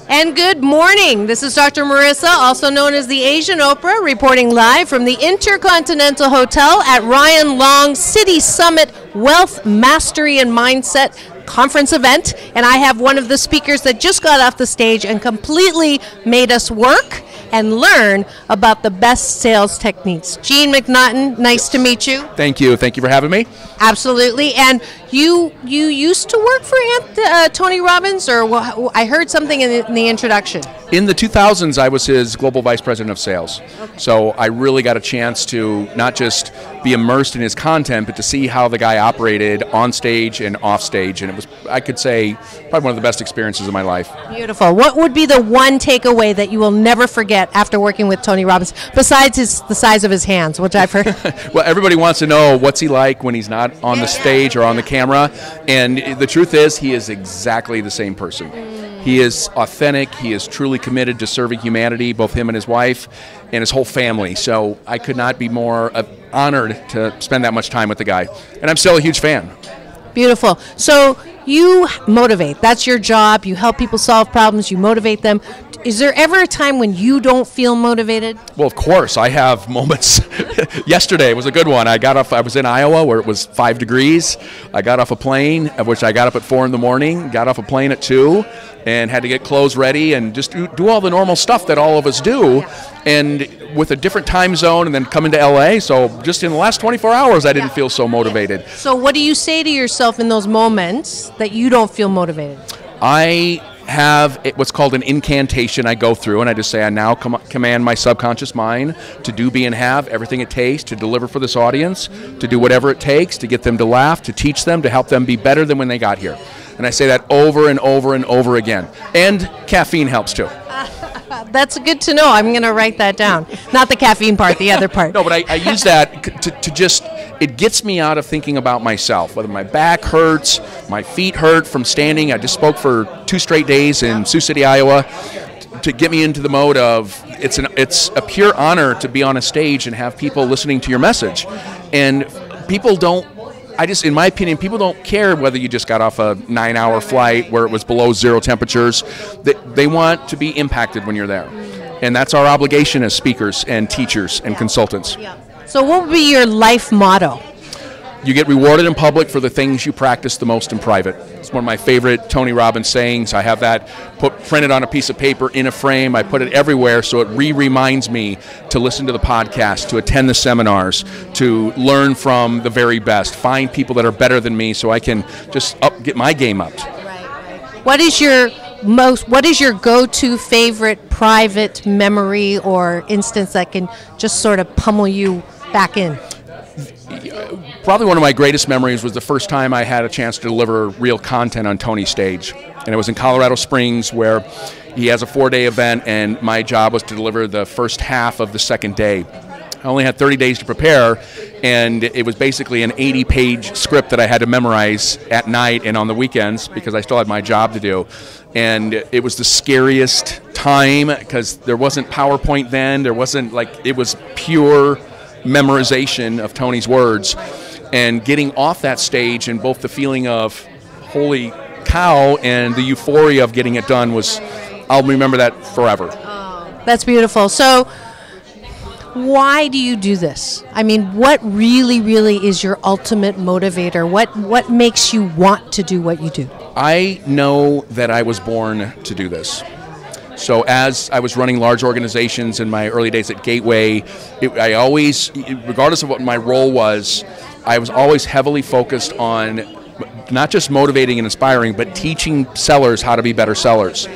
And good morning. This is Dr. Marissa, also known as the Asian Oprah, reporting live from the Intercontinental Hotel at Ryan Long City Summit Wealth Mastery and Mindset Conference event. And I have one of the speakers that just got off the stage and completely made us work and learn about the best sales techniques. Gene McNaughton, nice to meet you. Thank you. Thank you for having me. Absolutely. And you used to work for Tony Robbins, or I heard something in the introduction. In the 2000s, I was his global vice president of sales. Okay. So I really got a chance to not just be immersed in his content, but to see how the guy operated on stage and off stage. And it was, I could say, probably one of the best experiences of my life. Beautiful. What would be the one takeaway that you will never forget after working with Tony Robbins, besides the size of his hands, which I've heard? Well, everybody wants to know what's he like when he's not on the stage or on the camera. And the truth is, he is exactly the same person. He is authentic. He is truly committed to serving humanity, both him and his wife and his whole family. So I could not be more honored to spend that much time with the guy. And I'm still a huge fan. Beautiful. So you motivate. That's your job. You help people solve problems. You motivate them. Is there ever a time when you don't feel motivated? Well, of course. I have moments. Yesterday was a good one. I was in Iowa where it was 5 degrees. I got off a plane, of which I got up at 4 in the morning, got off a plane at 2, and had to get clothes ready and just do all the normal stuff that all of us do. Yeah. And with a different time zone and then coming to LA, so just in the last 24 hours, I didn't feel so motivated. So what do you say to yourself in those moments that you don't feel motivated? I have what's called an incantation I go through, and I just say, I now command my subconscious mind to do, be, and have everything it takes to deliver for this audience, to do whatever it takes to get them to laugh, to teach them, to help them be better than when they got here. And I say that over and over and over again. And caffeine helps too. That's good to know. I'm going to write that down. Not the caffeine part, the other part. No, but I use that to just, it gets me out of thinking about myself, whether my back hurts, my feet hurt from standing. I just spoke for 2 straight days in Sioux City, Iowa, to get me into the mode of it's a pure honor to be on a stage and have people listening to your message. And people don't, in my opinion, people don't care whether you just got off a 9-hour flight where it was below 0 temperatures. They want to be impacted when you're there. And that's our obligation as speakers and teachers and consultants. Yeah. So what would be your life motto? You get rewarded in public for the things you practice the most in private. It's one of my favorite Tony Robbins sayings. I have that printed on a piece of paper in a frame. I put it everywhere so it reminds me to listen to the podcast, to attend the seminars, to learn from the very best, find people that are better than me so I can just get my game up. Right. What is your go-to favorite private memory or instance that can just sort of pummel you back in? Probably one of my greatest memories was the first time I had a chance to deliver real content on Tony's stage. And it was in Colorado Springs, where he has a 4-day event, and my job was to deliver the first half of the second day. I only had 30 days to prepare, and it was basically an 80-page script that I had to memorize at night and on the weekends because I still had my job to do. And it was the scariest time because there wasn't PowerPoint then. There wasn't, it was pure memorization of Tony's words, and getting off that stage and both the feeling of holy cow and the euphoria of getting it done I'll remember that forever. Oh, that's beautiful. So why do you do this? I mean, what really is your ultimate motivator? What makes you want to do what you do? I know that I was born to do this. So as I was running large organizations in my early days at Gateway, I always, regardless of what my role was, I was always heavily focused on not just motivating and inspiring, but teaching sellers how to be better sellers.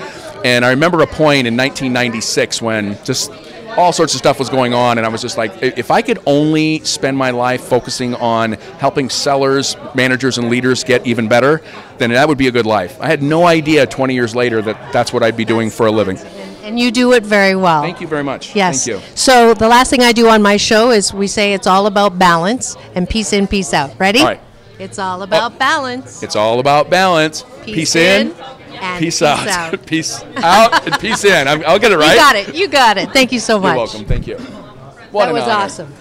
And I remember a point in 1996 when just all sorts of stuff was going on, and I was just like, if I could only spend my life focusing on helping sellers, managers, and leaders get even better, then that would be a good life. I had no idea 20 years later that that's what I'd be doing for a living. And you do it very well. Thank you very much. Yes. Thank you. So the last thing I do on my show is we say it's all about balance and peace in, peace out. Ready? All right. It's all about balance. It's all about balance. Peace in. And peace out. Peace out and peace in. I'll get it right. You got it. Thank you so much. You're welcome. Thank you. That was awesome.